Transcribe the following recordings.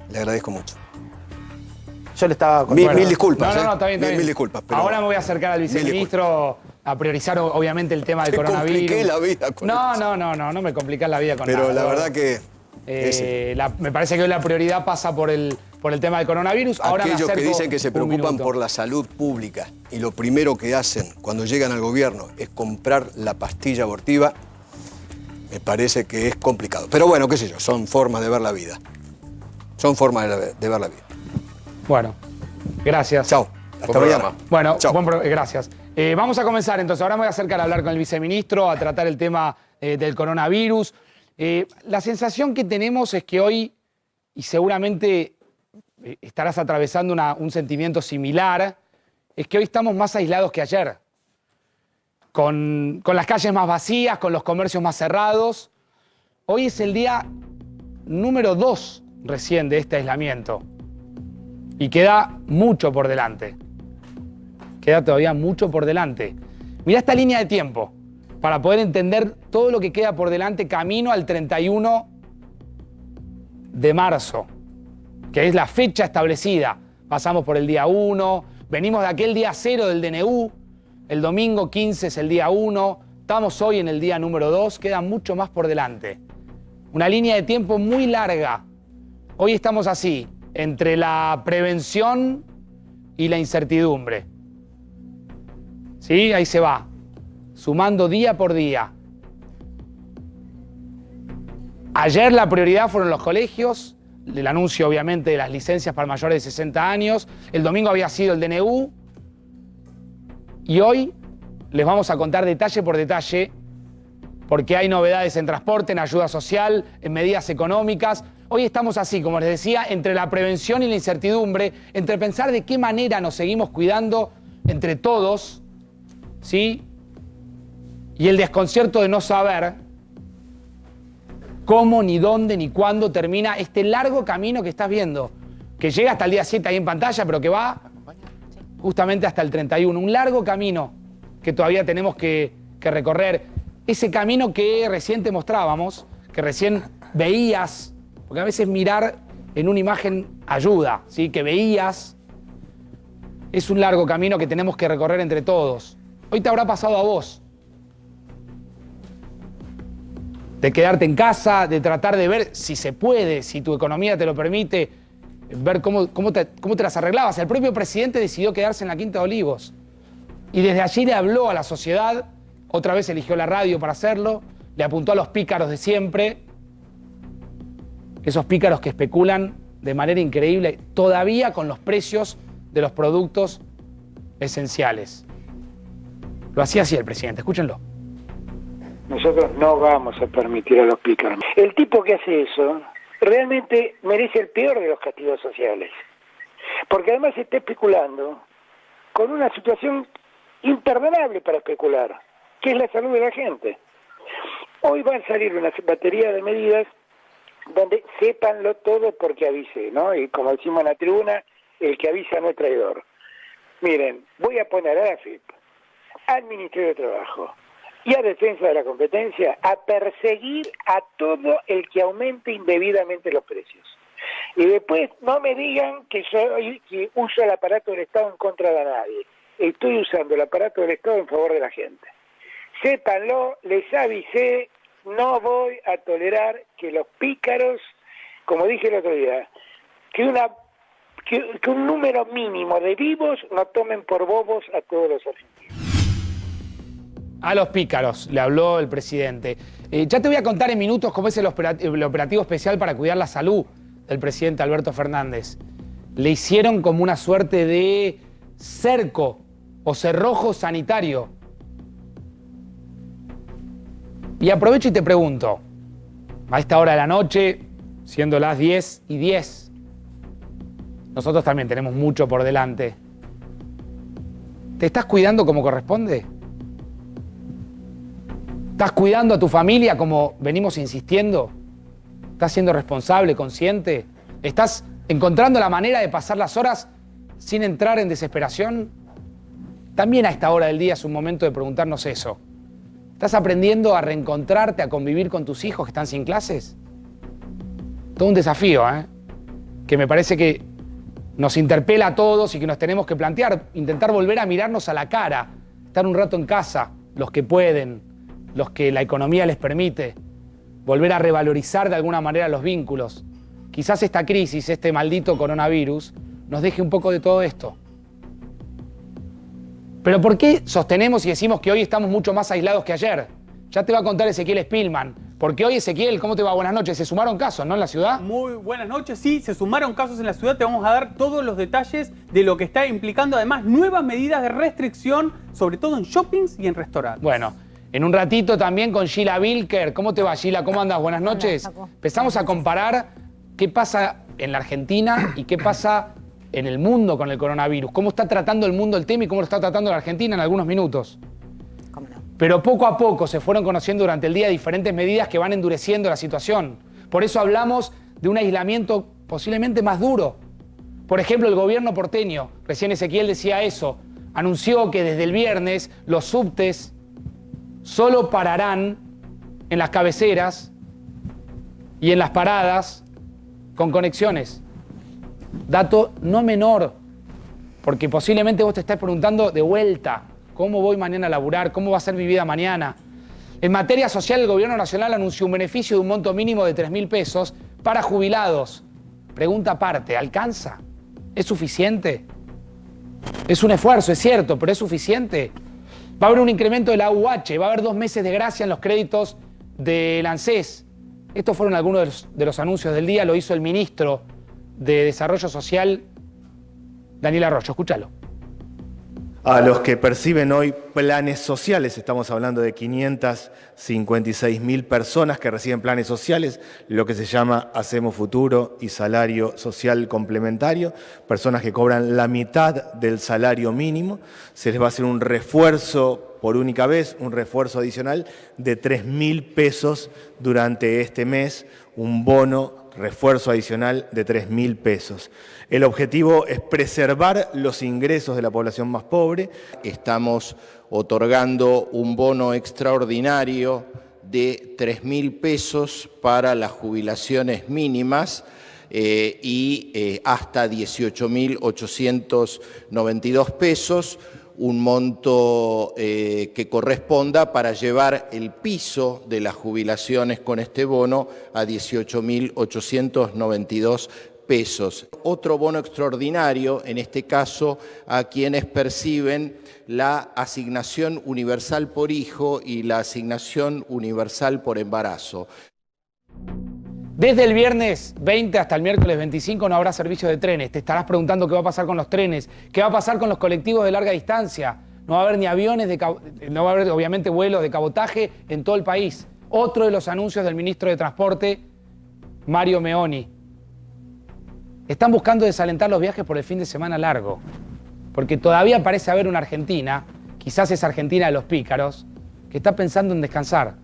Le agradezco mucho. Yo le estaba... Mil disculpas. No, está bien, está bien. Mil disculpas. Pero ahora me voy a acercar al viceministro a priorizar, obviamente, el tema del coronavirus. Te compliqué la vida con eso. No me complicás la vida con nada. Pero la verdad que... me parece que hoy la prioridad pasa por el tema del coronavirus. Ahora aquellos que dicen que se preocupan por la salud pública y lo primero que hacen cuando llegan al gobierno es comprar la pastilla abortiva, me parece que es complicado. Pero bueno, qué sé yo, son formas de ver la vida. Son formas de ver la vida. Bueno, gracias. Chao. Hasta mañana. Bueno, chao. Gracias. Vamos a comenzar entonces. Ahora me voy a acercar a hablar con el viceministro, a tratar el tema del coronavirus. La sensación que tenemos es que hoy, y seguramente estarás atravesando un sentimiento similar, es que hoy estamos más aislados que ayer. Con las calles más vacías, con los comercios más cerrados. Hoy es el día número 2 recién de este aislamiento. Y queda mucho por delante. Queda todavía mucho por delante. Mirá esta línea de tiempo para poder entender todo lo que queda por delante camino al 31 de marzo, que es la fecha establecida. Pasamos por el día 1, venimos de aquel día 0 del DNU, el domingo 15 es el día 1, estamos hoy en el día número 2, queda mucho más por delante. Una línea de tiempo muy larga. Hoy estamos así, entre la prevención y la incertidumbre. ¿Sí? Ahí se va, sumando día por día. Ayer la prioridad fueron los colegios, el anuncio obviamente de las licencias para mayores de 60 años, el domingo había sido el DNU, y hoy les vamos a contar detalle por detalle, porque hay novedades en transporte, en ayuda social, en medidas económicas. Hoy estamos así, como les decía, entre la prevención y la incertidumbre, entre pensar de qué manera nos seguimos cuidando entre todos, ¿sí? Y el desconcierto de no saber cómo, ni dónde, ni cuándo termina este largo camino que estás viendo, que llega hasta el día 7 ahí en pantalla, pero que va justamente hasta el 31. Un largo camino que todavía tenemos que recorrer. Ese camino que recién te mostrábamos, que recién veías, porque a veces mirar en una imagen ayuda, ¿sí? Que veías, es un largo camino que tenemos que recorrer entre todos. Hoy te habrá pasado a vos. De quedarte en casa, de tratar de ver si se puede, si tu economía te lo permite, ver cómo te las arreglabas. El propio presidente decidió quedarse en la Quinta de Olivos. Y desde allí le habló a la sociedad, otra vez eligió la radio para hacerlo, le apuntó a los pícaros de siempre, esos pícaros que especulan de manera increíble, todavía con los precios de los productos esenciales. Lo hacía así el presidente, escúchenlo. Nosotros no vamos a permitir a los pícaros. El tipo que hace eso realmente merece el peor de los castigos sociales. Porque además está especulando con una situación imperdonable para especular, que es la salud de la gente. Hoy van a salir una batería de medidas donde sépanlo todo porque avise, ¿no? Y como decimos en la tribuna, el que avisa no es traidor. Miren, voy a poner a la AFIP, al Ministerio de Trabajo y a Defensa de la Competencia a perseguir a todo el que aumente indebidamente los precios. Y después no me digan que uso el aparato del Estado en contra de nadie. Estoy usando el aparato del Estado en favor de la gente. Sépanlo, les avisé, no voy a tolerar que los pícaros, como dije el otro día, que un número mínimo de vivos no tomen por bobos a todos los argentinos. A los pícaros, le habló el presidente. Ya te voy a contar en minutos cómo es el operativo especial para cuidar la salud del presidente Alberto Fernández. Le hicieron como una suerte de cerco o cerrojo sanitario. Y aprovecho y te pregunto, a esta hora de la noche, siendo las 10:10, nosotros también tenemos mucho por delante. ¿Te estás cuidando como corresponde? ¿Estás cuidando a tu familia como venimos insistiendo? ¿Estás siendo responsable, consciente? ¿Estás encontrando la manera de pasar las horas sin entrar en desesperación? También a esta hora del día es un momento de preguntarnos eso. ¿Estás aprendiendo a reencontrarte, a convivir con tus hijos que están sin clases? Todo un desafío, ¿eh? que me parece que nos interpela a todos y que nos tenemos que plantear, intentar volver a mirarnos a la cara, estar un rato en casa, los que pueden, los que la economía les permite, volver a revalorizar de alguna manera los vínculos. Quizás esta crisis, este maldito coronavirus, nos deje un poco de todo esto. Pero ¿por qué sostenemos y decimos que hoy estamos mucho más aislados que ayer? Ya te va a contar Ezequiel Spillman. Porque hoy, Ezequiel, ¿cómo te va? Buenas noches. Se sumaron casos, ¿no? En la ciudad. Muy buenas noches. Sí, se sumaron casos en la ciudad. Te vamos a dar todos los detalles de lo que está implicando, además, nuevas medidas de restricción, sobre todo en shoppings y en restaurantes. Bueno, en un ratito también con Gila Bilker. ¿Cómo te va, Gila? ¿Cómo andas? Buenas noches. Hola, empezamos a comparar qué pasa en la Argentina y qué pasa en el mundo con el coronavirus. Cómo está tratando el mundo el tema y cómo lo está tratando la Argentina en algunos minutos. ¿Cómo no? Pero poco a poco se fueron conociendo durante el día diferentes medidas que van endureciendo la situación. Por eso hablamos de un aislamiento posiblemente más duro. Por ejemplo, el gobierno porteño, recién Ezequiel decía eso, anunció que desde el viernes los subtes solo pararán en las cabeceras y en las paradas con conexiones. Dato no menor, porque posiblemente vos te estás preguntando de vuelta, ¿cómo voy mañana a laburar? ¿Cómo va a ser mi vida mañana? En materia social, el gobierno nacional anunció un beneficio de un monto mínimo de 3.000 pesos para jubilados. Pregunta aparte, ¿alcanza? ¿Es suficiente? Es un esfuerzo, es cierto, pero ¿es suficiente? Va a haber un incremento de la AUH, va a haber 2 meses de gracia en los créditos del ANSES. Estos fueron algunos de los anuncios del día, lo hizo el ministro de Desarrollo Social, Daniel Arroyo. Escúchalo. A los que perciben hoy planes sociales, estamos hablando de 556.000 personas que reciben planes sociales, lo que se llama Hacemos Futuro y Salario Social Complementario, personas que cobran la mitad del salario mínimo, se les va a hacer un refuerzo por única vez, un refuerzo adicional de 3.000 pesos durante este mes, un bono refuerzo adicional de 3.000 pesos. El objetivo es preservar los ingresos de la población más pobre. Estamos otorgando un bono extraordinario de 3.000 pesos para las jubilaciones mínimas y hasta 18.892 pesos, un monto que corresponda para llevar el piso de las jubilaciones con este bono a 18.892 pesos. Otro bono extraordinario, en este caso, a quienes perciben la asignación universal por hijo y la asignación universal por embarazo. Desde el viernes 20 hasta el miércoles 25 no habrá servicio de trenes. Te estarás preguntando qué va a pasar con los trenes, qué va a pasar con los colectivos de larga distancia. No va a haber ni aviones, no va a haber obviamente vuelos de cabotaje en todo el país. Otro de los anuncios del ministro de Transporte, Mario Meoni. Están buscando desalentar los viajes por el fin de semana largo, porque todavía parece haber una Argentina, quizás es Argentina de los pícaros, que está pensando en descansar.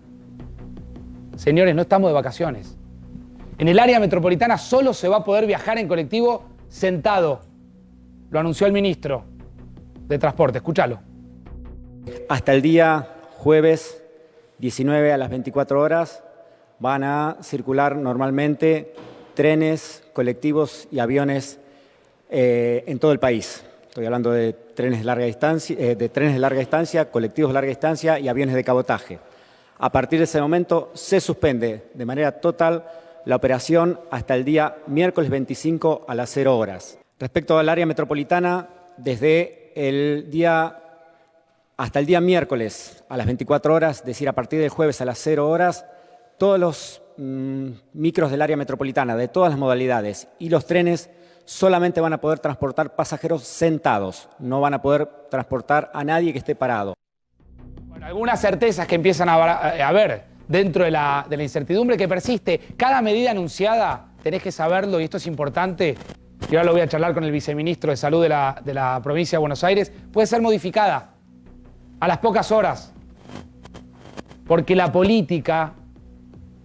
Señores, no estamos de vacaciones. En el área metropolitana solo se va a poder viajar en colectivo sentado. Lo anunció el ministro de Transporte. Escúchalo. Hasta el día jueves 19 a las 24 horas van a circular normalmente trenes, colectivos y aviones en todo el país. Estoy hablando de trenes de larga distancia, colectivos de larga distancia y aviones de cabotaje. A partir de ese momento se suspende de manera total la operación hasta el día miércoles 25 a las 0 horas. Respecto al área metropolitana, desde el día hasta el día miércoles a las 24 horas, es decir, a partir del jueves a las 0 horas, todos los micros del área metropolitana, de todas las modalidades, y los trenes solamente van a poder transportar pasajeros sentados, no van a poder transportar a nadie que esté parado. Bueno, algunas certezas que empiezan a haber dentro de la incertidumbre que persiste. Cada medida anunciada, tenés que saberlo, y esto es importante, y ahora lo voy a charlar con el viceministro de Salud de la provincia de Buenos Aires, puede ser modificada a las pocas horas, porque la política,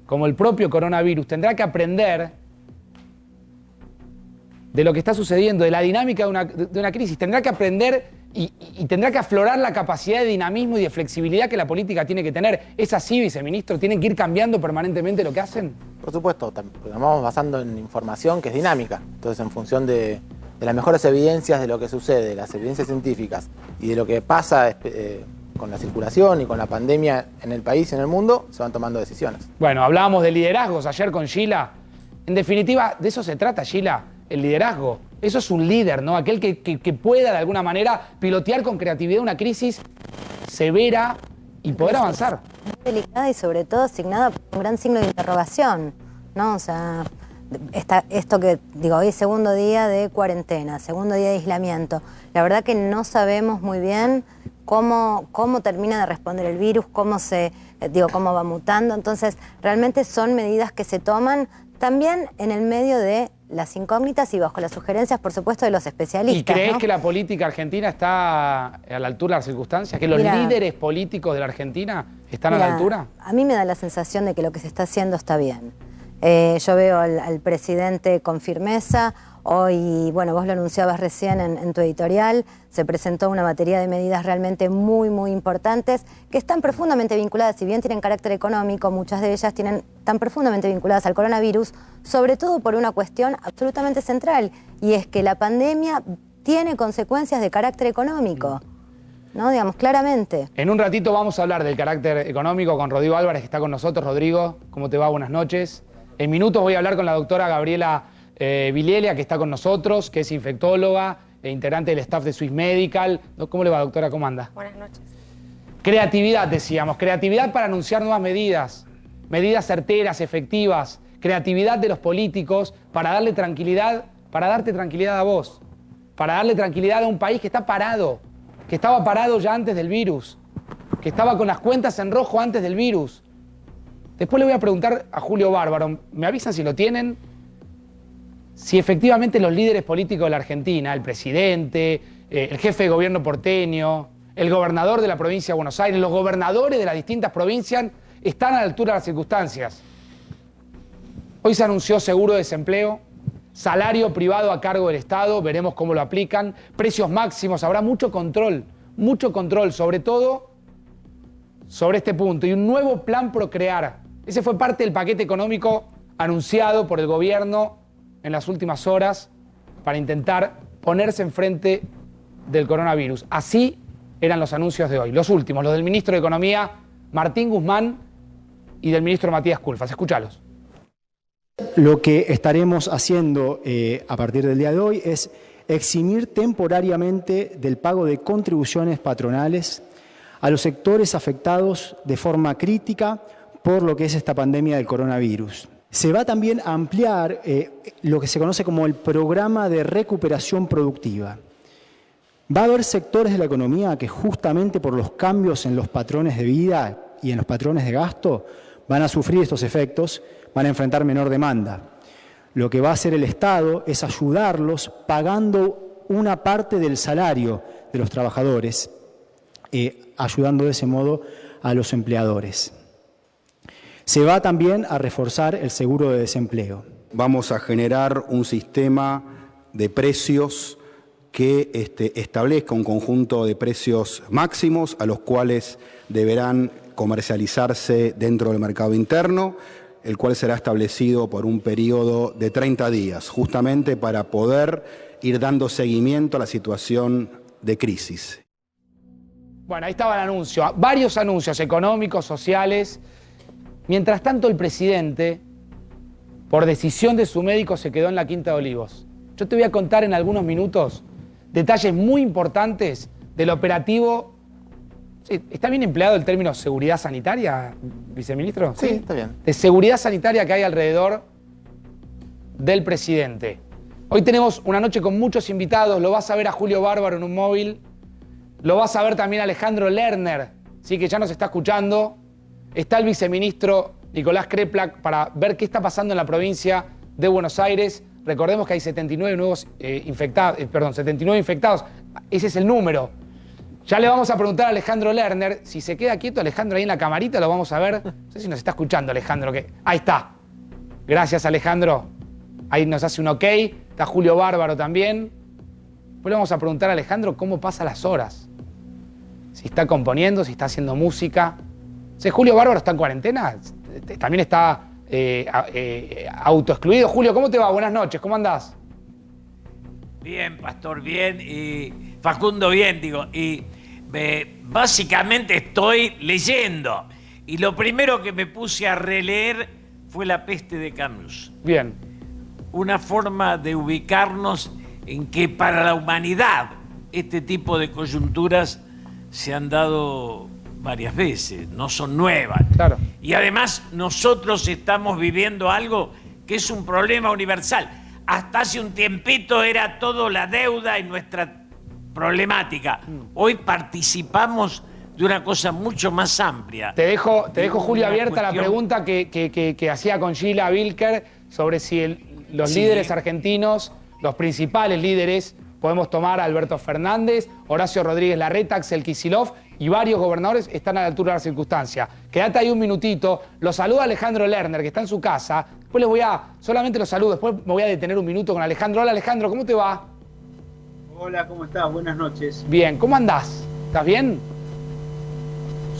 como el propio coronavirus, tendrá que aprender de lo que está sucediendo, de la dinámica de una crisis, tendrá que aprender y tendrá que aflorar la capacidad de dinamismo y de flexibilidad que la política tiene que tener. ¿Es así, viceministro? ¿Tienen que ir cambiando permanentemente lo que hacen? Por supuesto, nos vamos basando en información que es dinámica. Entonces, en función de las mejores evidencias de lo que sucede, las evidencias científicas y de lo que pasa con la circulación y con la pandemia en el país y en el mundo, se van tomando decisiones. Bueno, hablábamos de liderazgos ayer con Gila. En definitiva, de eso se trata, Gila, el liderazgo. Eso es un líder, ¿no? Aquel que pueda, de alguna manera, pilotear con creatividad una crisis severa y poder avanzar. Muy delicada y sobre todo asignada por un gran signo de interrogación, ¿no? O sea, esto que digo, hoy es segundo día de cuarentena, segundo día de aislamiento. La verdad que no sabemos muy bien cómo termina de responder el virus, cómo va mutando. Entonces, realmente son medidas que se toman también en el medio de las incógnitas y bajo las sugerencias, por supuesto, de los especialistas. ¿Y crees, ¿no?, que la política argentina está a la altura de las circunstancias? ¿Que los líderes políticos de la Argentina están a la altura? A mí me da la sensación de que lo que se está haciendo está bien. Yo veo al presidente con firmeza. Hoy, bueno, vos lo anunciabas recién en tu editorial, se presentó una batería de medidas realmente muy, muy importantes que están profundamente vinculadas, si bien tienen carácter económico, muchas de ellas están profundamente vinculadas al coronavirus, sobre todo por una cuestión absolutamente central, y es que la pandemia tiene consecuencias de carácter económico, ¿no? Digamos, claramente. En un ratito vamos a hablar del carácter económico con Rodrigo Álvarez, que está con nosotros. Rodrigo, ¿cómo te va? Buenas noches. En minutos voy a hablar con la doctora Gabriela Vilielia, que está con nosotros, que es infectóloga e integrante del staff de Swiss Medical. ¿Cómo le va, doctora? ¿Cómo anda? Buenas noches. Creatividad, decíamos. Creatividad para anunciar nuevas medidas. Medidas certeras, efectivas. Creatividad de los políticos para darle tranquilidad, para darte tranquilidad a vos. Para darle tranquilidad a un país que está parado. Que estaba parado ya antes del virus. Que estaba con las cuentas en rojo antes del virus. Después le voy a preguntar a Julio Bárbaro. ¿Me avisan si lo tienen? Si efectivamente los líderes políticos de la Argentina, el presidente, el jefe de gobierno porteño, el gobernador de la provincia de Buenos Aires, los gobernadores de las distintas provincias están a la altura de las circunstancias. Hoy se anunció seguro de desempleo, salario privado a cargo del Estado, veremos cómo lo aplican, precios máximos, habrá mucho control, sobre todo sobre este punto, y un nuevo plan Procrear. Ese fue parte del paquete económico anunciado por el gobierno en las últimas horas para intentar ponerse enfrente del coronavirus. Así eran los anuncios de hoy, los últimos, los del ministro de Economía, Martín Guzmán, y del ministro Matías Culfas. Escúchalos. Lo que estaremos haciendo a partir del día de hoy es eximir temporariamente del pago de contribuciones patronales a los sectores afectados de forma crítica por lo que es esta pandemia del coronavirus. Se va también a ampliar lo que se conoce como el programa de recuperación productiva. Va a haber sectores de la economía que justamente por los cambios en los patrones de vida y en los patrones de gasto van a sufrir estos efectos, van a enfrentar menor demanda. Lo que va a hacer el Estado es ayudarlos pagando una parte del salario de los trabajadores, ayudando de ese modo a los empleadores. Se va también a reforzar el seguro de desempleo. Vamos a generar un sistema de precios que establezca un conjunto de precios máximos a los cuales deberán comercializarse dentro del mercado interno, el cual será establecido por un periodo de 30 días, justamente para poder ir dando seguimiento a la situación de crisis. Bueno, ahí estaba el anuncio, varios anuncios económicos, sociales. Mientras tanto, el presidente, por decisión de su médico, se quedó en la Quinta de Olivos. Yo te voy a contar en algunos minutos detalles muy importantes del operativo. Sí, ¿está bien empleado el término seguridad sanitaria, viceministro? Sí, está bien. De seguridad sanitaria que hay alrededor del presidente. Hoy tenemos una noche con muchos invitados. Lo vas a ver a Julio Bárbaro en un móvil. Lo vas a ver también a Alejandro Lerner, ¿sí?, que ya nos está escuchando. Está el viceministro Nicolás Kreplak para ver qué está pasando en la provincia de Buenos Aires. Recordemos que hay 79 infectados. Ese es el número. Ya le vamos a preguntar a Alejandro Lerner. Si se queda quieto Alejandro ahí en la camarita, lo vamos a ver. No sé si nos está escuchando Alejandro. Ahí está. Gracias, Alejandro. Ahí nos hace un ok. Está Julio Bárbaro también. Después le vamos a preguntar a Alejandro cómo pasa las horas. Si está componiendo, si está haciendo música. ¿Julio Bárbaro está en cuarentena? ¿También está autoexcluido? Julio, ¿cómo te va? Buenas noches, ¿cómo andás? Bien, Pastor, bien. Y Facundo, bien, digo. Y básicamente estoy leyendo. Y lo primero que me puse a releer fue La peste de Camus. Bien. Una forma de ubicarnos en que para la humanidad este tipo de coyunturas se han dado varias veces, no son nuevas. Claro. Y además nosotros estamos viviendo algo que es un problema universal. Hasta hace un tiempito era todo la deuda y nuestra problemática. Hoy participamos de una cosa mucho más amplia. Te dejo Julio, abierta la pregunta que hacía con Gila Vilker sobre si los líderes argentinos, los principales líderes, podemos tomar a Alberto Fernández, Horacio Rodríguez Larreta, Axel Kicillof y varios gobernadores están a la altura de la circunstancia. Quédate ahí un minutito. Lo saluda Alejandro Lerner, que está en su casa. Después solamente lo saludo, después me voy a detener un minuto con Alejandro. Hola Alejandro, ¿cómo te va? Hola, ¿cómo estás? Buenas noches. Bien, ¿cómo andás? ¿Estás bien?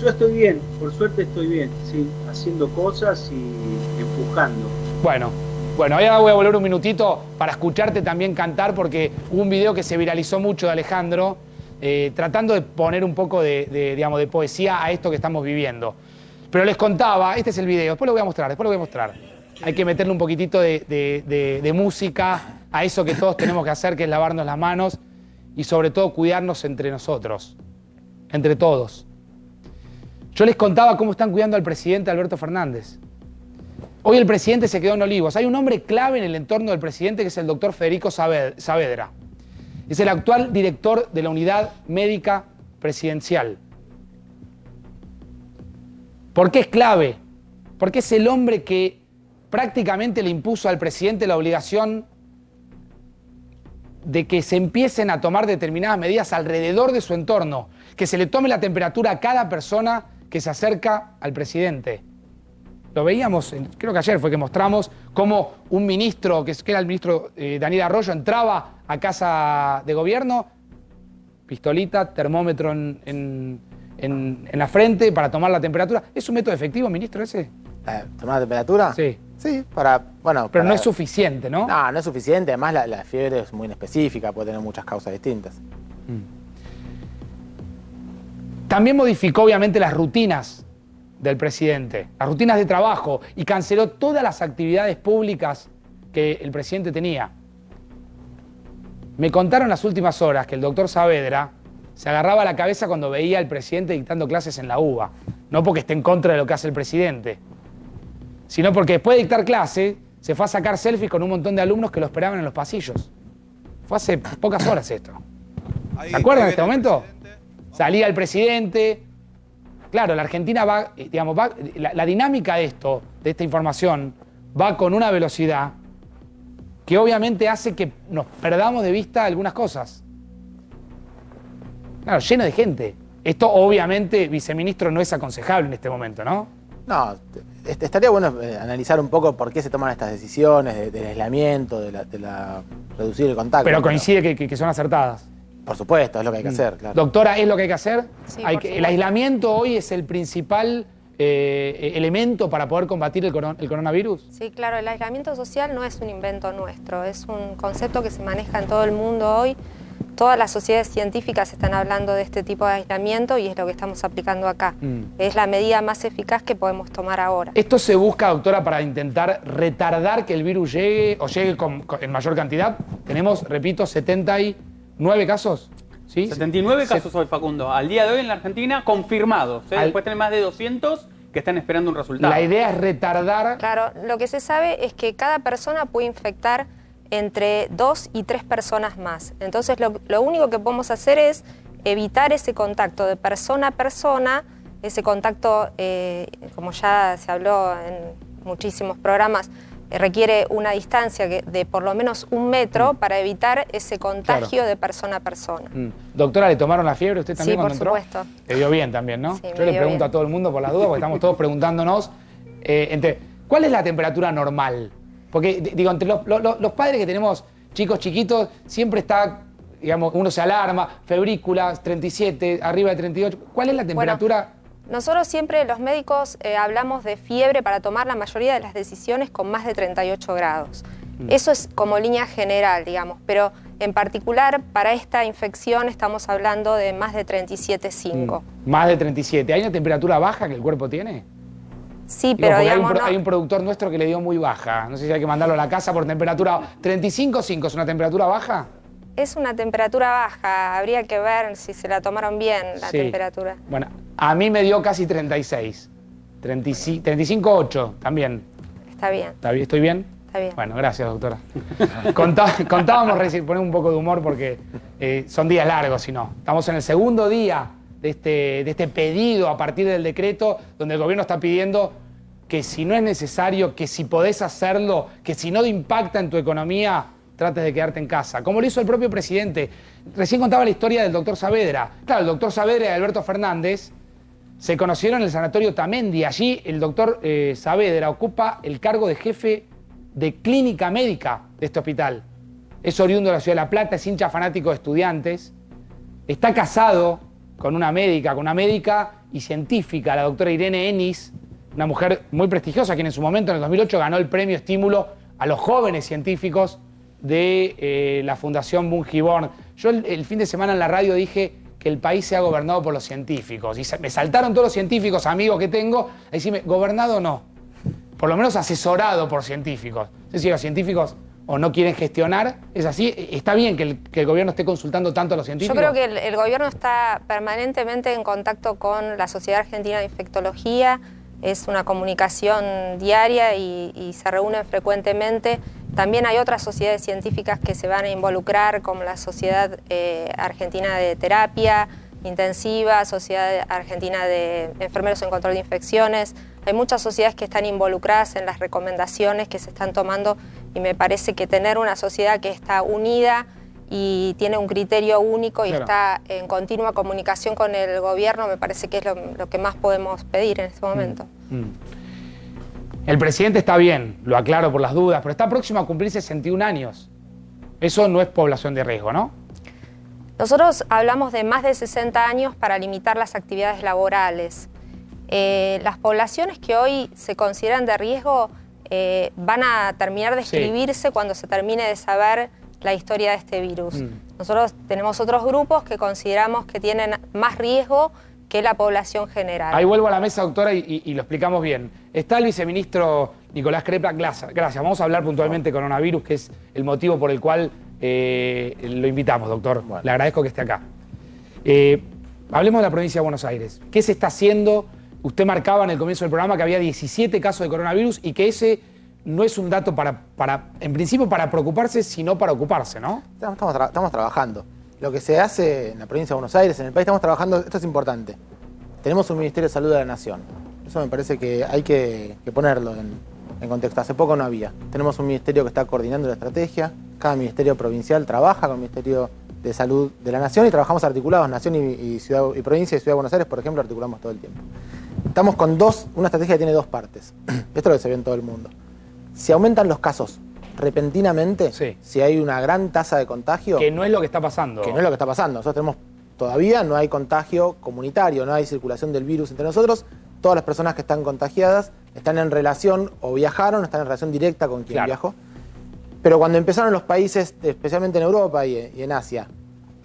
Yo estoy bien, por suerte estoy bien, sí, haciendo cosas y empujando. Bueno, ahora voy a volver un minutito para escucharte también cantar, porque hubo un video que se viralizó mucho de Alejandro, tratando de poner un poco de poesía a esto que estamos viviendo. Pero les contaba, este es el video, después lo voy a mostrar. Hay que meterle un poquitito de música a eso que todos tenemos que hacer, que es lavarnos las manos y sobre todo cuidarnos entre nosotros, entre todos. Yo les contaba cómo están cuidando al presidente Alberto Fernández. Hoy el presidente se quedó en Olivos. Hay un hombre clave en el entorno del presidente que es el doctor Federico Saavedra. Es el actual director de la Unidad Médica Presidencial. ¿Por qué es clave? Porque es el hombre que prácticamente le impuso al presidente la obligación de que se empiecen a tomar determinadas medidas alrededor de su entorno, que se le tome la temperatura a cada persona que se acerca al presidente. Lo veíamos, creo que ayer fue que mostramos cómo un ministro, que era el ministro Daniel Arroyo, entraba a casa de gobierno, pistolita, termómetro en la frente para tomar la temperatura. ¿Es un método efectivo, ministro, ese? ¿Tomar la temperatura? Sí. Sí, Pero no es suficiente, ¿no? No, no es suficiente. Además, la fiebre es muy inespecífica, puede tener muchas causas distintas. También modificó, obviamente, las rutinas del presidente, las rutinas de trabajo, y canceló todas las actividades públicas que el presidente tenía. Me contaron las últimas horas que el doctor Saavedra se agarraba la cabeza cuando veía al presidente dictando clases en la UBA. No porque esté en contra de lo que hace el presidente, sino porque después de dictar clase se fue a sacar selfies con un montón de alumnos que lo esperaban en los pasillos. Fue hace pocas horas esto. ¿Se acuerdan de este momento? Salía el presidente. Claro, la Argentina va, la dinámica de esta información, va con una velocidad que obviamente hace que nos perdamos de vista algunas cosas. Claro, lleno de gente. Esto obviamente, viceministro, no es aconsejable en este momento, ¿no? No, estaría bueno analizar un poco por qué se toman estas decisiones del aislamiento, de reducir el contacto. Pero coincide que son acertadas. Por supuesto, es lo que hay que hacer, claro. Doctora, ¿es lo que hay que hacer? Sí, el aislamiento hoy es el principal elemento para poder combatir el coronavirus. Sí, claro, el aislamiento social no es un invento nuestro, es un concepto que se maneja en todo el mundo hoy. Todas las sociedades científicas están hablando de este tipo de aislamiento y es lo que estamos aplicando acá. Es la medida más eficaz que podemos tomar ahora. ¿Esto se busca, doctora, para intentar retardar que el virus llegue o llegue en mayor cantidad? Tenemos, repito, 79 casos. ¿Sí? 79 casos hoy, Facundo. Al día de hoy en la Argentina confirmados. Después tenés más de 200 que están esperando un resultado. La idea es retardar. Claro, lo que se sabe es que cada persona puede infectar entre 2 y 3 personas más. Entonces lo único que podemos hacer es evitar ese contacto de persona a persona, ese contacto, como ya se habló en muchísimos programas, requiere una distancia de por lo menos 1 metro para evitar ese contagio de persona a persona. Doctora, ¿le tomaron la fiebre usted también cuando entró? Sí, por supuesto. Te dio bien también, ¿no? Sí, yo le pregunto a todo el mundo por las dudas, porque estamos todos preguntándonos. ¿Cuál es la temperatura normal? Porque, digo, entre los padres que tenemos chicos chiquitos, siempre está digamos, uno se alarma, febrículas, 37, arriba de 38. ¿Cuál es la temperatura? Bueno, nosotros siempre, los médicos, hablamos de fiebre para tomar la mayoría de las decisiones con más de 38 grados. Eso es como línea general, digamos, pero en particular para esta infección estamos hablando de más de 37,5. Más de 37. ¿Hay una temperatura baja que el cuerpo tiene? Sí, pero digamos, hay un productor nuestro que le dio muy baja. No sé si hay que mandarlo a la casa por temperatura. ¿35,5 es una temperatura baja? Es una temperatura baja. Habría que ver si se la tomaron bien la temperatura. Bueno, a mí me dio casi 36. 35,8 también. Está bien. ¿Estoy bien? Está bien. Bueno, gracias, doctora. Contábamos recién, poner un poco de humor porque son días largos, si no. Estamos en el segundo día de este pedido a partir del decreto, donde el gobierno está pidiendo que si no es necesario, que si podés hacerlo, que si no impacta en tu economía, trates de quedarte en casa. Como lo hizo el propio presidente. Recién contaba la historia del doctor Saavedra. Claro, el doctor Saavedra y Alberto Fernández se conocieron en el sanatorio Tamendi. Allí el doctor Saavedra ocupa el cargo de jefe de clínica médica de este hospital. Es oriundo de la ciudad de La Plata, es hincha fanático de Estudiantes. Está casado con una médica y científica, la doctora Irene Ennis, una mujer muy prestigiosa, quien en su momento, en el 2008, ganó el premio Estímulo a los jóvenes científicos de la Fundación Bungiborn. Yo el fin de semana en la radio dije que el país sea gobernado por los científicos. Y me saltaron todos los científicos, amigos que tengo, a decirme, gobernado no, por lo menos asesorado por científicos. No sé si los científicos o no quieren gestionar, ¿es así? ¿Está bien que el gobierno esté consultando tanto a los científicos? Yo creo que el gobierno está permanentemente en contacto con la Sociedad Argentina de Infectología, es una comunicación diaria y se reúnen frecuentemente. También hay otras sociedades científicas que se van a involucrar, como la Sociedad Argentina de Terapia Intensiva, Sociedad Argentina de Enfermeros en Control de Infecciones. Hay muchas sociedades que están involucradas en las recomendaciones que se están tomando y me parece que tener una sociedad que está unida y tiene un criterio único y está en continua comunicación con el gobierno, me parece que es lo que más podemos pedir en este momento. El presidente está bien, lo aclaro por las dudas, pero está próximo a cumplir 61 años. Eso no es población de riesgo, ¿no? Nosotros hablamos de más de 60 años para limitar las actividades laborales. Las poblaciones que hoy se consideran de riesgo van a terminar de escribirse cuando se termine de saber la historia de este virus. Nosotros tenemos otros grupos que consideramos que tienen más riesgo que la población general. Ahí vuelvo a la mesa, doctora, y lo explicamos bien. Está el viceministro Nicolás Crepla. Gracias. Vamos a hablar puntualmente de coronavirus, que es el motivo por el cual lo invitamos, doctor. Bueno. Le agradezco que esté acá. Hablemos de la provincia de Buenos Aires. ¿Qué se está haciendo? Usted marcaba en el comienzo del programa que había 17 casos de coronavirus y que ese no es un dato en principio para preocuparse, sino para ocuparse, ¿no? Estamos trabajando. Lo que se hace en la provincia de Buenos Aires, en el país, estamos trabajando, esto es importante. Tenemos un Ministerio de Salud de la Nación. Eso me parece que hay que ponerlo en contexto. Hace poco no había. Tenemos un ministerio que está coordinando la estrategia. Cada ministerio provincial trabaja con el Ministerio de Salud de la Nación y trabajamos articulados, Nación y provincia y Ciudad de Buenos Aires, por ejemplo, articulamos todo el tiempo. Estamos con una estrategia que tiene dos partes. Esto es lo que se ve en todo el mundo. Si aumentan los casos repentinamente, si hay una gran tasa de contagio... Que no es lo que está pasando. Que no es lo que está pasando. Nosotros todavía no hay contagio comunitario, no hay circulación del virus entre nosotros. Todas las personas que están contagiadas están en relación o viajaron, están en relación directa con quien viajó. Pero cuando empezaron los países, especialmente en Europa y en Asia,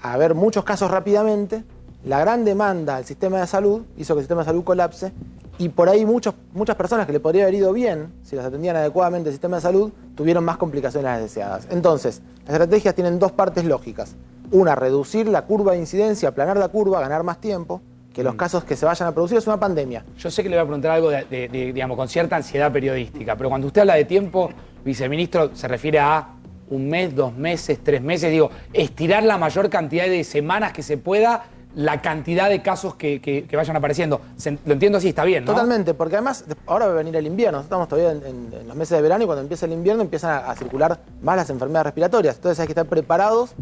a haber muchos casos rápidamente, la gran demanda al sistema de salud hizo que el sistema de salud colapse y por ahí muchas personas que le podría haber ido bien, si las atendían adecuadamente el sistema de salud, tuvieron más complicaciones de las deseadas. Entonces, las estrategias tienen dos partes lógicas. Una, reducir la curva de incidencia, aplanar la curva, ganar más tiempo, que los casos que se vayan a producir es una pandemia. Yo sé que le voy a preguntar algo digamos, con cierta ansiedad periodística, pero cuando usted habla de tiempo, viceministro, se refiere a un mes, 2 meses, 3 meses, digo, estirar la mayor cantidad de semanas que se pueda la cantidad de casos que vayan apareciendo. Lo entiendo así, está bien, ¿no? Totalmente, porque además ahora va a venir el invierno. Nosotros estamos todavía en los meses de verano y cuando empieza el invierno empiezan a circular más las enfermedades respiratorias. Entonces hay que estar preparados.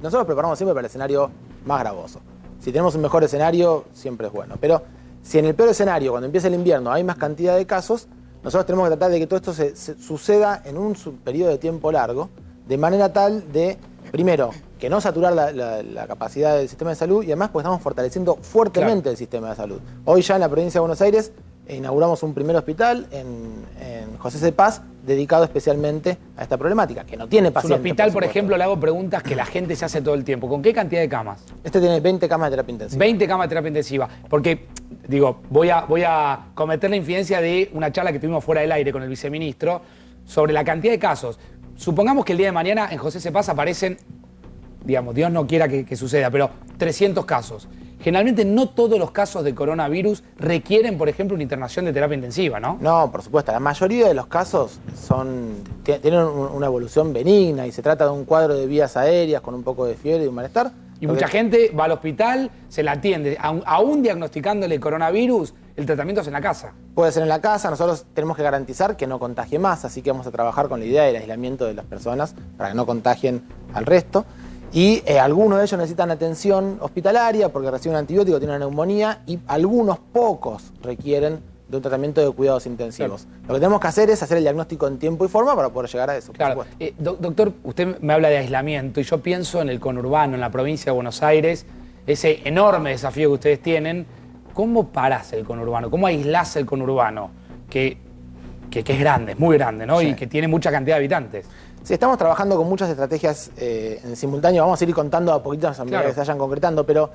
Nosotros preparamos siempre para el escenario más gravoso. Si tenemos un mejor escenario, siempre es bueno. Pero si en el peor escenario, cuando empieza el invierno, hay más cantidad de casos, nosotros tenemos que tratar de que todo esto se suceda en un periodo de tiempo largo, de manera tal de, primero, que no saturar la capacidad del sistema de salud y además porque estamos fortaleciendo fuertemente el sistema de salud. Hoy ya en la provincia de Buenos Aires inauguramos un primer hospital en José C. Paz dedicado especialmente a esta problemática, que no tiene pacientes. Un hospital, por ejemplo, le hago preguntas que la gente se hace todo el tiempo. ¿Con qué cantidad de camas? Este tiene 20 camas de terapia intensiva. 20 camas de terapia intensiva. Porque, digo, voy a cometer la infidencia de una charla que tuvimos fuera del aire con el viceministro sobre la cantidad de casos. Supongamos que el día de mañana en José C. Paz aparecen, digamos, Dios no quiera que suceda, pero 300 casos. Generalmente no todos los casos de coronavirus requieren, por ejemplo, una internación de terapia intensiva, ¿no? No, por supuesto. La mayoría de los casos tienen una evolución benigna y se trata de un cuadro de vías aéreas con un poco de fiebre y un malestar. Y mucha gente va al hospital, se la atiende. Aún diagnosticándole coronavirus, el tratamiento es en la casa. Puede ser en la casa. Nosotros tenemos que garantizar que no contagie más, así que vamos a trabajar con la idea del aislamiento de las personas para que no contagien al resto. Y algunos de ellos necesitan atención hospitalaria porque reciben un antibiótico, tienen una neumonía y algunos pocos requieren de un tratamiento de cuidados intensivos. Claro. Lo que tenemos que hacer es hacer el diagnóstico en tiempo y forma para poder llegar a eso. Claro. Doctor, usted me habla de aislamiento y yo pienso en el conurbano, en la provincia de Buenos Aires, ese enorme desafío que ustedes tienen. ¿Cómo parás el conurbano? ¿Cómo aislás el conurbano? Que es grande, es muy grande, ¿no? Sí. Y que tiene mucha cantidad de habitantes. Sí, estamos trabajando con muchas estrategias en simultáneo. Vamos a ir contando a poquitos a medida que se vayan concretando, pero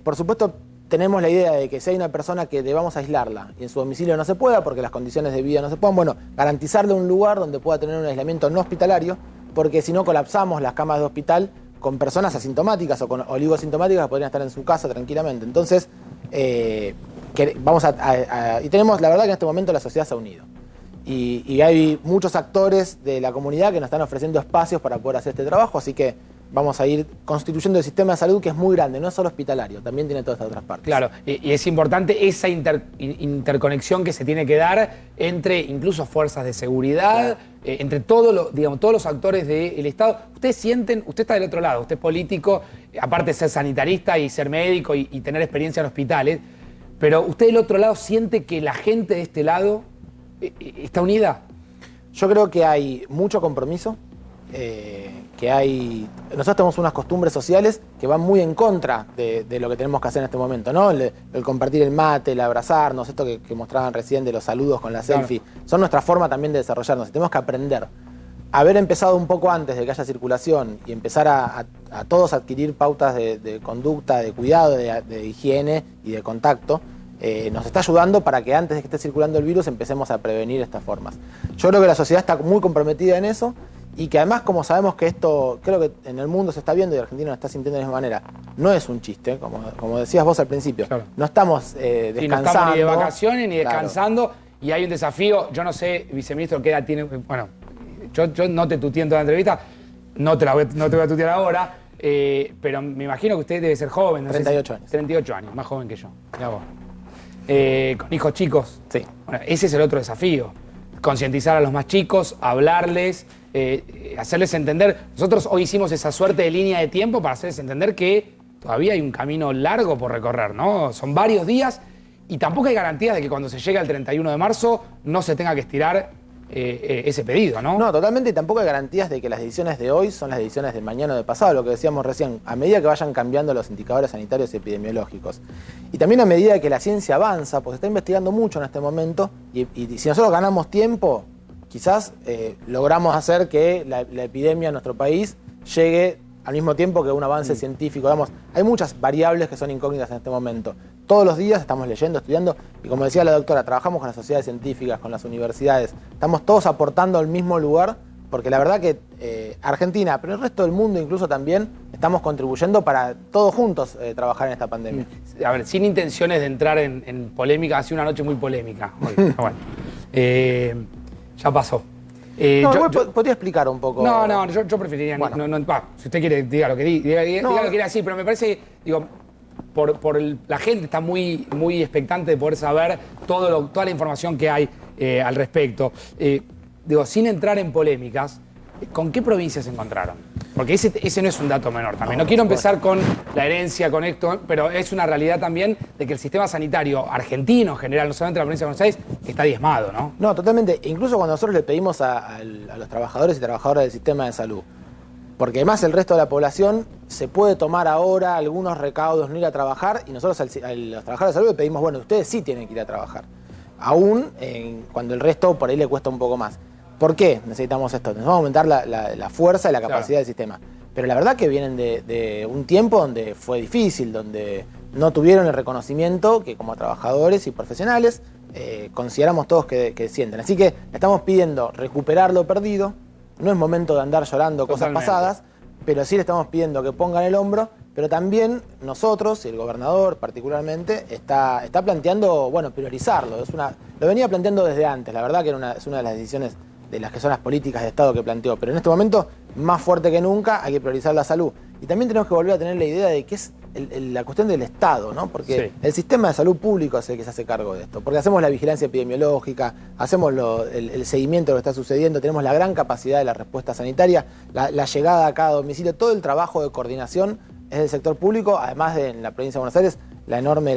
por supuesto tenemos la idea de que si hay una persona que debamos aislarla y en su domicilio no se pueda porque las condiciones de vida no se puedan, bueno, garantizarle un lugar donde pueda tener un aislamiento no hospitalario, porque si no colapsamos las camas de hospital con personas asintomáticas o con oligosintomáticas que podrían estar en su casa tranquilamente. Entonces, y tenemos, la verdad que en este momento la sociedad se ha unido. Y hay muchos actores de la comunidad que nos están ofreciendo espacios para poder hacer este trabajo, así que vamos a ir constituyendo el sistema de salud que es muy grande, no es solo hospitalario, también tiene todas estas otras partes. Claro, y es importante esa interconexión que se tiene que dar entre incluso fuerzas de seguridad, entre todos los actores del Estado. Ustedes sienten, usted está del otro lado, usted es político, aparte de ser sanitarista y ser médico y tener experiencia en hospitales, pero usted del otro lado siente que la gente de este lado ¿está unida? Yo creo que hay mucho compromiso, nosotros tenemos unas costumbres sociales que van muy en contra de lo que tenemos que hacer en este momento, ¿no? El compartir el mate, el abrazarnos, esto que mostraban recién de los saludos con la selfie, son nuestra forma también de desarrollarnos, tenemos que aprender. Haber empezado un poco antes de que haya circulación y empezar a todos a adquirir pautas de conducta, de cuidado, de higiene y de contacto, nos está ayudando para que antes de que esté circulando el virus empecemos a prevenir estas formas. Yo creo que la sociedad está muy comprometida en eso y que además, como sabemos que esto, creo que en el mundo se está viendo y Argentina lo está sintiendo de la misma manera, no es un chiste, como decías vos al principio. Claro. No estamos descansando. Sí, no estamos ni de vacaciones ni descansando, claro. Y hay un desafío, yo no sé, viceministro, qué edad tiene, bueno, yo no te tuteé en toda la entrevista, no te voy a tutear ahora, pero me imagino que usted debe ser joven. No 38 años. 38 años, más joven que yo. Mirá vos. Con hijos chicos. Sí. Bueno, ese es el otro desafío. Concientizar a los más chicos, hablarles, hacerles entender. Nosotros hoy hicimos esa suerte de línea de tiempo para hacerles entender que todavía hay un camino largo por recorrer, ¿no? Son varios días y tampoco hay garantías de que cuando se llegue al 31 de marzo no se tenga que estirar ese pedido, ¿no? No, totalmente, y tampoco hay garantías de que las decisiones de hoy son las decisiones de mañana o de pasado, lo que decíamos recién, a medida que vayan cambiando los indicadores sanitarios y epidemiológicos. Y también a medida que la ciencia avanza, pues se está investigando mucho en este momento, y si nosotros ganamos tiempo, quizás logramos hacer que la epidemia en nuestro país llegue al mismo tiempo que un avance científico. Digamos, hay muchas variables que son incógnitas en este momento. Todos los días estamos leyendo, estudiando, y como decía la doctora, trabajamos con las sociedades científicas, con las universidades. Estamos todos aportando al mismo lugar, porque la verdad que Argentina, pero el resto del mundo incluso también, estamos contribuyendo para todos juntos trabajar en esta pandemia. A ver, sin intenciones de entrar en polémica, ha sido una noche muy polémica. Bueno, ya pasó. ¿Podría explicar un poco? No, yo preferiría... Bueno. Si usted quiere, diga lo que diga lo que quiera decir, pero me parece, digo, la gente está muy, muy expectante de poder saber toda la información que hay al respecto. Digo, sin entrar en polémicas, ¿con qué provincias se encontraron? Porque ese no es un dato menor también. No quiero empezar con la herencia, con esto, pero es una realidad también de que el sistema sanitario argentino en general, no solamente la provincia de Buenos Aires, está diezmado, ¿no? No, totalmente. Incluso cuando nosotros le pedimos a los trabajadores y trabajadoras del sistema de salud Porque además el resto de la población se puede tomar ahora algunos recaudos, no ir a trabajar, y nosotros a los trabajadores de salud le pedimos, bueno, ustedes sí tienen que ir a trabajar. Aún cuando el resto por ahí le cuesta un poco más. ¿Por qué necesitamos esto? Necesitamos aumentar la fuerza y la capacidad del sistema. Pero la verdad que vienen de un tiempo donde fue difícil, donde no tuvieron el reconocimiento que como trabajadores y profesionales consideramos todos que sienten. Así que estamos pidiendo recuperar lo perdido. No es momento de andar llorando cosas pasadas, pero sí le estamos pidiendo que pongan el hombro, pero también nosotros, y el gobernador particularmente, está planteando, bueno, priorizarlo. Lo venía planteando desde antes, la verdad que es una de las decisiones de las que son las políticas de Estado que planteó, pero en este momento, más fuerte que nunca, hay que priorizar la salud. Y también tenemos que volver a tener la idea de que es la cuestión del Estado, ¿no? Porque el sistema de salud público es el que se hace cargo de esto, porque hacemos la vigilancia epidemiológica, hacemos el seguimiento de lo que está sucediendo, tenemos la gran capacidad de la respuesta sanitaria, la llegada a cada domicilio, todo el trabajo de coordinación es del sector público, además de en la provincia de Buenos Aires, la enorme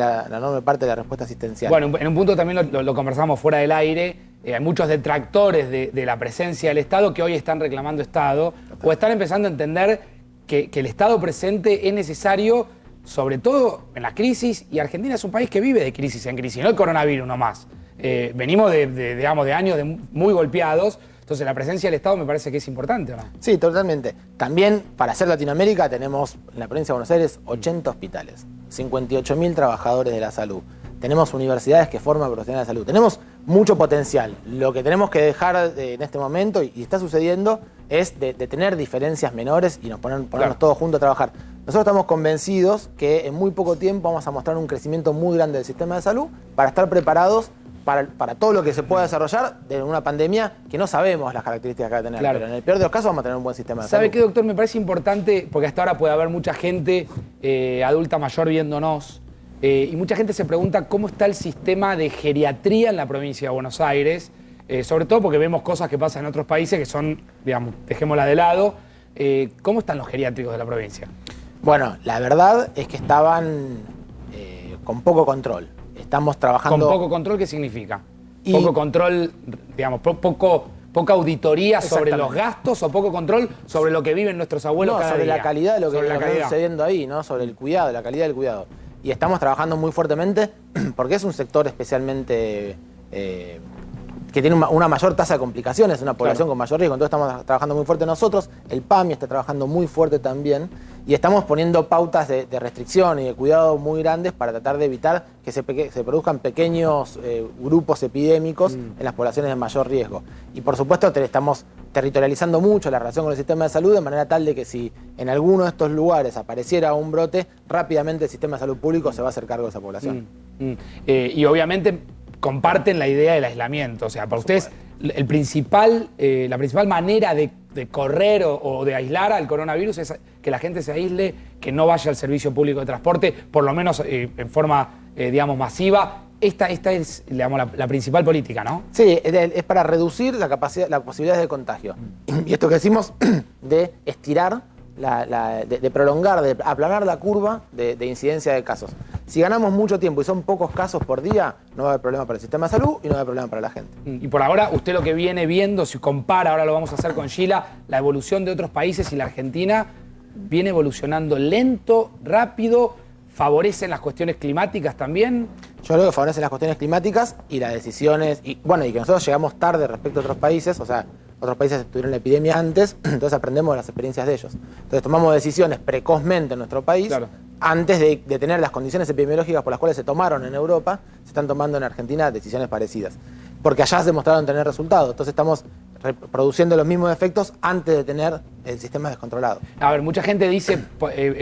parte de la respuesta asistencial. Bueno, en un punto también lo conversamos fuera del aire, hay muchos detractores de la presencia del Estado que hoy están reclamando Estado, o están empezando a entender que el Estado presente es necesario, sobre todo en la crisis, y Argentina es un país que vive de crisis en crisis, no el coronavirus nomás. Venimos de años muy golpeados, entonces la presencia del Estado me parece que es importante, ¿no? Sí, totalmente. También, para ser Latinoamérica, tenemos en la provincia de Buenos Aires 80 hospitales, 58.000 trabajadores de la salud. Tenemos universidades que forman profesionales de salud. Tenemos mucho potencial. Lo que tenemos que dejar en este momento, y está sucediendo, es de tener diferencias menores y ponernos todos juntos a trabajar. Nosotros estamos convencidos que en muy poco tiempo vamos a mostrar un crecimiento muy grande del sistema de salud para estar preparados para todo lo que se pueda desarrollar de una pandemia que no sabemos las características que va a tener. Pero en el peor de los casos vamos a tener un buen sistema de salud. ¿Sabe qué, doctor? Me parece importante, porque hasta ahora puede haber mucha gente adulta mayor viéndonos, y mucha gente se pregunta cómo está el sistema de geriatría en la provincia de Buenos Aires, sobre todo porque vemos cosas que pasan en otros países que son, digamos, dejémosla de lado. ¿Cómo están los geriátricos de la provincia? Bueno, la verdad es que estaban con poco control. Estamos trabajando... ¿Con poco control qué significa? Poco control, digamos, poca auditoría sobre los gastos o poco control sobre lo que viven nuestros abuelos cada sobre día. La calidad de lo que está sucediendo ahí, ¿no? Sobre el cuidado, la calidad del cuidado. Y estamos trabajando muy fuertemente porque es un sector especialmente que tiene una mayor tasa de complicaciones, una población con mayor riesgo. Entonces estamos trabajando muy fuerte nosotros, el PAMI está trabajando muy fuerte también y estamos poniendo pautas de restricción y de cuidado muy grandes para tratar de evitar que se produzcan pequeños grupos epidémicos en las poblaciones de mayor riesgo. Y por supuesto estamos territorializando mucho la relación con el sistema de salud de manera tal de que si en alguno de estos lugares apareciera un brote, rápidamente el sistema de salud público se va a hacer cargo de esa población. Y obviamente comparten la idea del aislamiento, o sea, para ustedes la principal manera de correr o de aislar al coronavirus es que la gente se aísle, que no vaya al servicio público de transporte, por lo menos en forma, digamos, masiva. Esta es, digamos, la principal política, ¿no? Sí, es para reducir las posibilidades de contagio. Y esto que decimos de estirar, de prolongar, de aplanar la curva de incidencia de casos. Si ganamos mucho tiempo y son pocos casos por día, no va a haber problema para el sistema de salud y no va a haber problema para la gente. Y por ahora, usted lo que viene viendo, si compara, ahora lo vamos a hacer con Sheila, la evolución de otros países y la Argentina viene evolucionando lento, rápido, favorecen las cuestiones climáticas también. Yo creo que favorecen las cuestiones climáticas y las decisiones, y que nosotros llegamos tarde respecto a otros países, o sea, otros países tuvieron la epidemia antes, entonces aprendemos de las experiencias de ellos. Entonces tomamos decisiones precozmente en nuestro país, antes de tener las condiciones epidemiológicas por las cuales se tomaron en Europa, se están tomando en Argentina decisiones parecidas. Porque allá se demostraron tener resultados, entonces estamos reproduciendo los mismos efectos antes de tener el sistema descontrolado. A ver, mucha gente dice,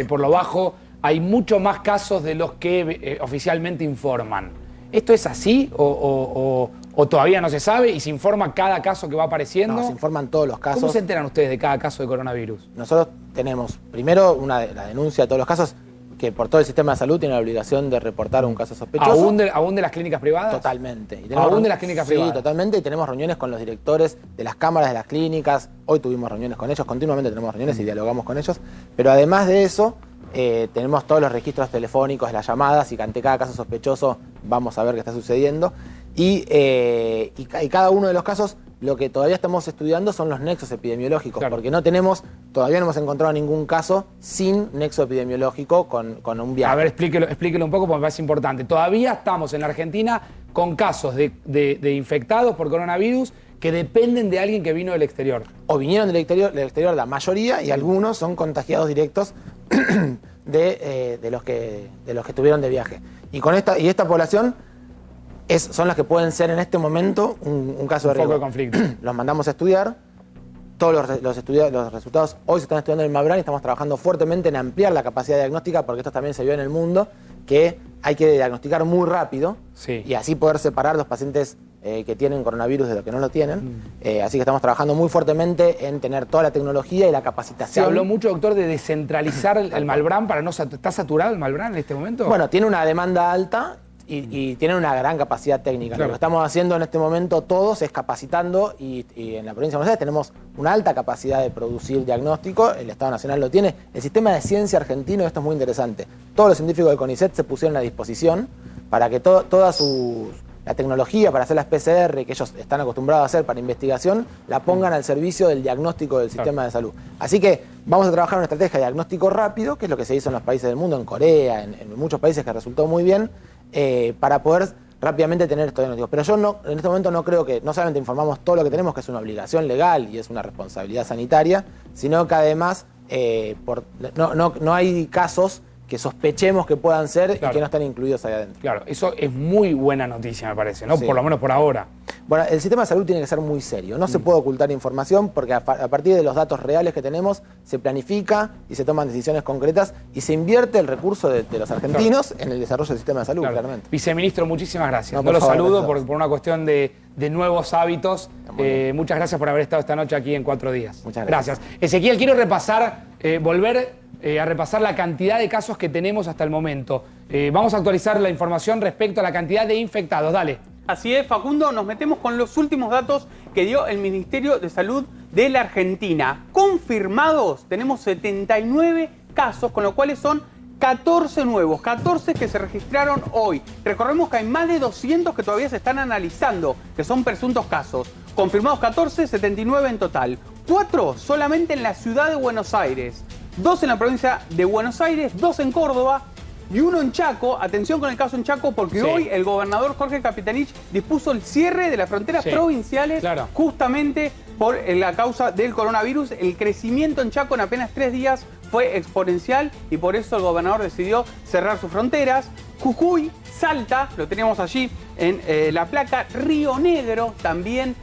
por lo bajo, hay mucho más casos de los que oficialmente informan. ¿Esto es así o todavía no se sabe y se informa cada caso que va apareciendo? No, se informan todos los casos. ¿Cómo se enteran ustedes de cada caso de coronavirus? Nosotros tenemos, primero, la denuncia de todos los casos, que por todo el sistema de salud tiene la obligación de reportar un caso sospechoso. ¿Aún de las clínicas privadas? Totalmente. ¿Aún de las clínicas privadas? Sí, totalmente, y tenemos reuniones con los directores de las cámaras de las clínicas. Hoy tuvimos reuniones con ellos, continuamente tenemos reuniones y dialogamos con ellos. Pero además de eso, tenemos todos los registros telefónicos, las llamadas, y ante cada caso sospechoso vamos a ver qué está sucediendo. Y cada uno de los casos Lo que todavía estamos estudiando son los nexos epidemiológicos, porque todavía no hemos encontrado ningún caso sin nexo epidemiológico con un viaje. A ver, explíquelo un poco porque me parece importante. Todavía estamos en la Argentina con casos de infectados por coronavirus que dependen de alguien que vino del exterior. O vinieron del exterior la mayoría, y algunos son contagiados directos de los que estuvieron de viaje. Y esta población son las que pueden ser en este momento un caso de riesgo. Foco de conflicto. Los mandamos a estudiar. Todos los resultados hoy se están estudiando en el Malbrán y estamos trabajando fuertemente en ampliar la capacidad diagnóstica, porque esto también se vio en el mundo, que hay que diagnosticar muy rápido y así poder separar los pacientes que tienen coronavirus de los que no lo tienen. Así que estamos trabajando muy fuertemente en tener toda la tecnología y la capacitación. Se habló mucho, doctor, de descentralizar el Malbrán para no... ¿Está saturado el Malbrán en este momento? Bueno, tiene una demanda alta y tienen una gran capacidad técnica. Lo que estamos haciendo en este momento todos es capacitando, y en la provincia de Buenos Aires tenemos una alta capacidad de producir diagnóstico, el Estado Nacional lo tiene, el sistema de ciencia argentino, esto es muy interesante, todos los científicos del CONICET se pusieron a disposición para que toda la tecnología para hacer las PCR que ellos están acostumbrados a hacer para investigación, la pongan al servicio del diagnóstico del sistema de salud. Así que vamos a trabajar una estrategia de diagnóstico rápido, que es lo que se hizo en los países del mundo, en Corea, en muchos países que resultó muy bien, para poder rápidamente tener estos diagnósticos. Pero yo en este momento no creo que no solamente informamos todo lo que tenemos, que es una obligación legal y es una responsabilidad sanitaria, sino que además no hay casos que sospechemos que puedan ser y que no están incluidos ahí adentro. Claro, eso es muy buena noticia, me parece, ¿no? Sí. Por lo menos por ahora. Bueno, el sistema de salud tiene que ser muy serio. No se puede ocultar información, porque a partir de los datos reales que tenemos se planifica y se toman decisiones concretas y se invierte el recurso de los argentinos en el desarrollo del sistema de salud, claramente. Viceministro, muchísimas gracias. No, lo favor, saludo por una cuestión de nuevos hábitos. Muchas gracias por haber estado esta noche aquí en 4 días. Muchas gracias. Ezequiel, quiero repasar, volver a repasar la cantidad de casos que tenemos hasta el momento. Vamos a actualizar la información respecto a la cantidad de infectados. Dale. Así es, Facundo, nos metemos con los últimos datos que dio el Ministerio de Salud de la Argentina. Confirmados, tenemos 79 casos, con lo cual son 14 nuevos, 14 que se registraron hoy. Recordemos que hay más de 200 que todavía se están analizando, que son presuntos casos. Confirmados 14, 79 en total. 4 solamente en la ciudad de Buenos Aires, 2 en la provincia de Buenos Aires, 2 en Córdoba y 1 en Chaco. Atención con el caso en Chaco, porque hoy el gobernador Jorge Capitanich dispuso el cierre de las fronteras provinciales justamente por la causa del coronavirus. El crecimiento en Chaco en apenas 3 días fue exponencial y por eso el gobernador decidió cerrar sus fronteras. Jujuy, Salta, lo teníamos allí en la placa. Río Negro también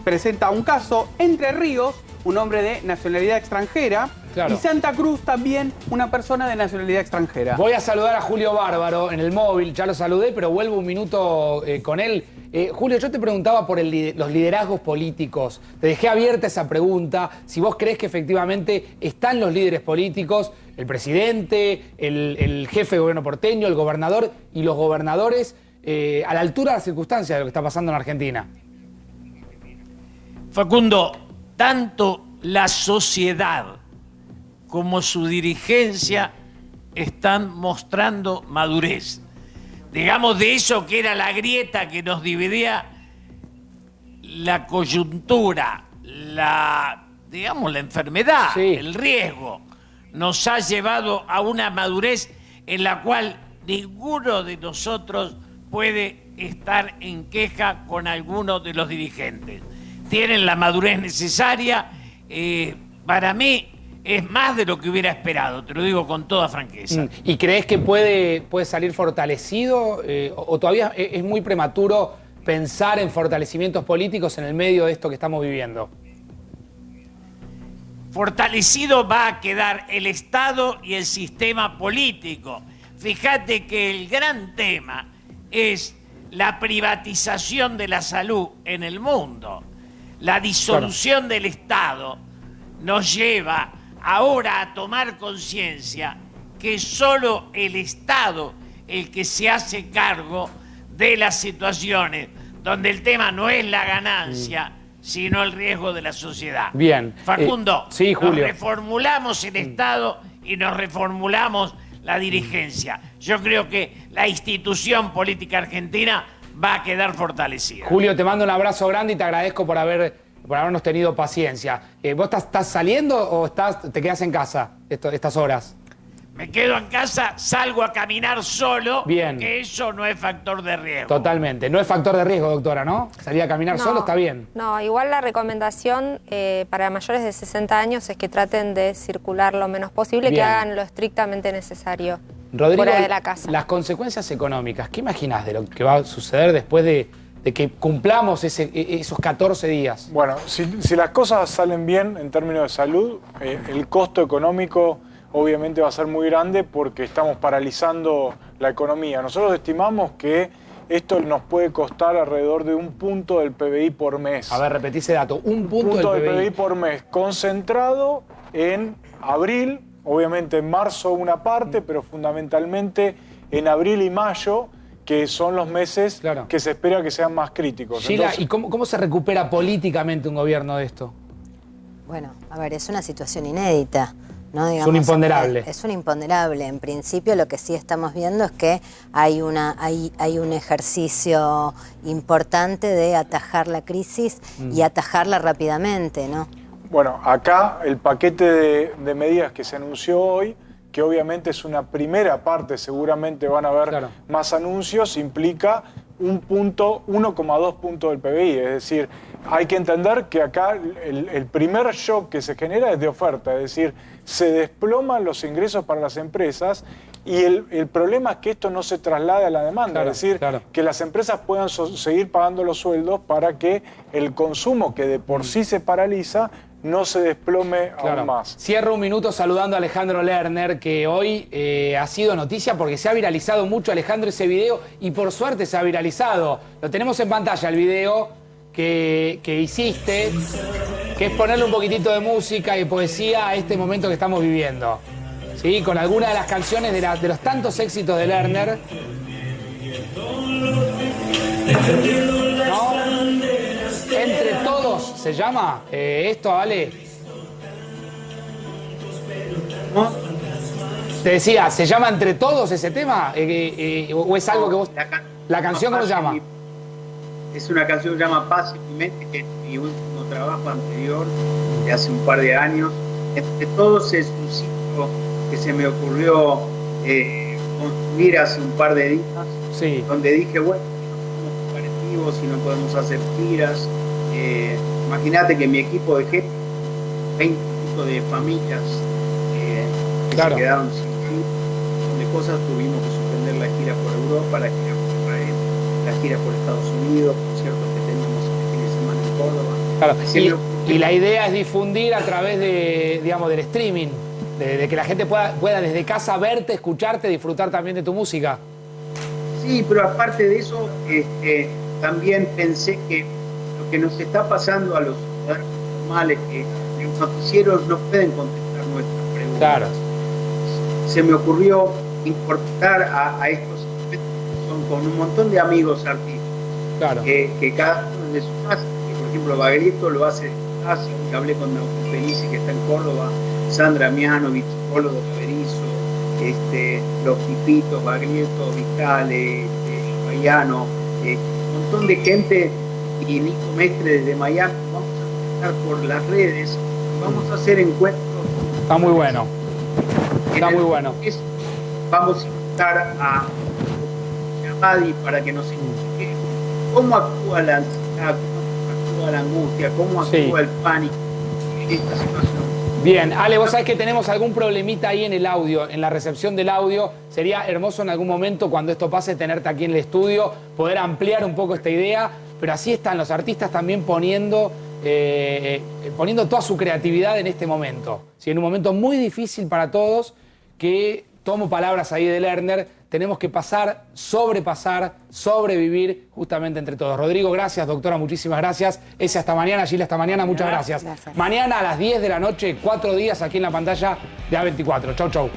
presenta un caso. Entre Ríos, un hombre de nacionalidad extranjera. Y Santa Cruz también, una persona de nacionalidad extranjera. Voy a saludar a Julio Bárbaro en el móvil, ya lo saludé, pero vuelvo un minuto con él. Julio, yo te preguntaba por los liderazgos políticos. Te dejé abierta esa pregunta, si vos crees que efectivamente están los líderes políticos, el presidente, el jefe de gobierno porteño, el gobernador y los gobernadores, a la altura de las circunstancias de lo que está pasando en Argentina. Facundo, tanto la sociedad como su dirigencia están mostrando madurez. Digamos, de eso que era la grieta que nos dividía, la coyuntura, la enfermedad, el riesgo, nos ha llevado a una madurez en la cual ninguno de nosotros puede estar en queja con alguno de los dirigentes. Tienen la madurez necesaria. Para mí es más de lo que hubiera esperado, te lo digo con toda franqueza. ¿Y crees que puede salir fortalecido o todavía es muy prematuro pensar en fortalecimientos políticos en el medio de esto que estamos viviendo? Fortalecido va a quedar el Estado y el sistema político. Fíjate que el gran tema es la privatización de la salud en el mundo. La disolución del Estado nos lleva ahora a tomar conciencia que es solo el Estado el que se hace cargo de las situaciones donde el tema no es la ganancia, sino el riesgo de la sociedad. Bien. Facundo, sí, Julio. nos reformulamos el Estado y nos reformulamos la dirigencia. Yo creo que la institución política argentina va a quedar fortalecida. Julio, te mando un abrazo grande y te agradezco por habernos tenido paciencia. ¿Vos estás saliendo o te quedás en casa estas horas? Me quedo en casa, salgo a caminar solo, Bien. que eso no es factor de riesgo. Totalmente. No es factor de riesgo, doctora, ¿no? Salir a caminar solo está bien. No, igual la recomendación para mayores de 60 años es que traten de circular lo menos posible, Bien. que hagan lo estrictamente necesario Rodrigo, fuera de la casa. las consecuencias económicas, ¿qué imaginás de lo que va a suceder después de que cumplamos esos 14 días? Bueno, si las cosas salen bien en términos de salud, el costo económico obviamente va a ser muy grande porque estamos paralizando la economía. Nosotros estimamos que esto nos puede costar alrededor de 1 punto del PBI por mes. A ver, repetí ese dato. Un punto del del PBI por mes, concentrado en abril, obviamente en marzo una parte, pero fundamentalmente en abril y mayo, que son los meses que se espera que sean más críticos. Sheila, ¿y cómo se recupera políticamente un gobierno de esto? Bueno, a ver, es una situación inédita. ¿no? Digamos, es un imponderable. Es un imponderable. En principio lo que sí estamos viendo es que hay un ejercicio importante de atajar la crisis y atajarla rápidamente, ¿no? Bueno, acá el paquete de medidas que se anunció hoy, que obviamente es una primera parte, seguramente van a haber más anuncios, implica 1,2 puntos del PBI. Es decir, hay que entender que acá el primer shock que se genera es de oferta, es decir, se desploman los ingresos para las empresas y el problema es que esto no se traslade a la demanda, es decir, que las empresas puedan seguir pagando los sueldos para que el consumo, que de por sí se paraliza, no se desplome aún más. Cierro un minuto saludando a Alejandro Lerner, que hoy ha sido noticia porque se ha viralizado mucho, Alejandro, ese video, y por suerte se ha viralizado. Lo tenemos en pantalla, el video que hiciste, que es ponerle un poquitito de música y poesía a este momento que estamos viviendo. ¿Sí? Con algunas de las canciones de los tantos éxitos de Lerner. ¿No? Entre todos se llama esto, ¿vale? ¿No? Te decía, ¿se llama Entre Todos ese tema? ¿O es algo que vos... ¿La canción cómo se llama? Es una canción que se llama Paz y mi mente, que es mi último trabajo anterior, de hace un par de años. Entre Todos es un ciclo que se me ocurrió construir hace un par de días, donde dije, bueno, no somos operativos y no podemos hacer giras. Imagínate que mi equipo de gente, 20 de familias que se quedaron sin fin, donde cosas tuvimos que suspender la gira por Europa, la gira por Israel, la gira por Estados Unidos, conciertos que teníamos el fin de semana en Córdoba. Y la idea es difundir a través de, digamos, del streaming, de que la gente pueda desde casa verte, escucharte, disfrutar también de tu música. Sí, pero aparte de eso, también pensé que lo que nos está pasando a los ciudadanos normales, que los noticieros no pueden contestar nuestras preguntas. Claro. Se me ocurrió incorporar a estos que son con un montón de amigos artistas, que cada uno de sus casas, por ejemplo, Baglietto lo hace en casa, y hablé con Naucus Felici, que está en Córdoba, Sandra Mianovich, Polo de Berizo, los Pipitos, Baglietto, Vitale, Bayano, un montón de gente, y Nico Mestre desde Miami. Vamos a estar por las redes, vamos a hacer encuentros. Está muy bueno. Está muy bueno. Vamos a invitar a Madi para que nos explique cómo actúa la ansiedad, cómo actúa la angustia, cómo actúa el pánico en esta situación. Bien, Ale, vos sabés que tenemos algún problemita ahí en el audio, en la recepción del audio. Sería hermoso en algún momento, cuando esto pase, tenerte aquí en el estudio, poder ampliar un poco esta idea, pero así están los artistas también poniendo toda su creatividad en este momento. ¿Sí? En un momento muy difícil para todos, que tomo palabras ahí de Lerner, tenemos que pasar, sobrepasar, sobrevivir justamente entre todos. Rodrigo, gracias, doctora, muchísimas gracias. Ese hasta mañana, Gila, hasta mañana, muchas gracias. Mañana a las 10 de la noche, 4 días aquí en la pantalla de A24. Chau, chau.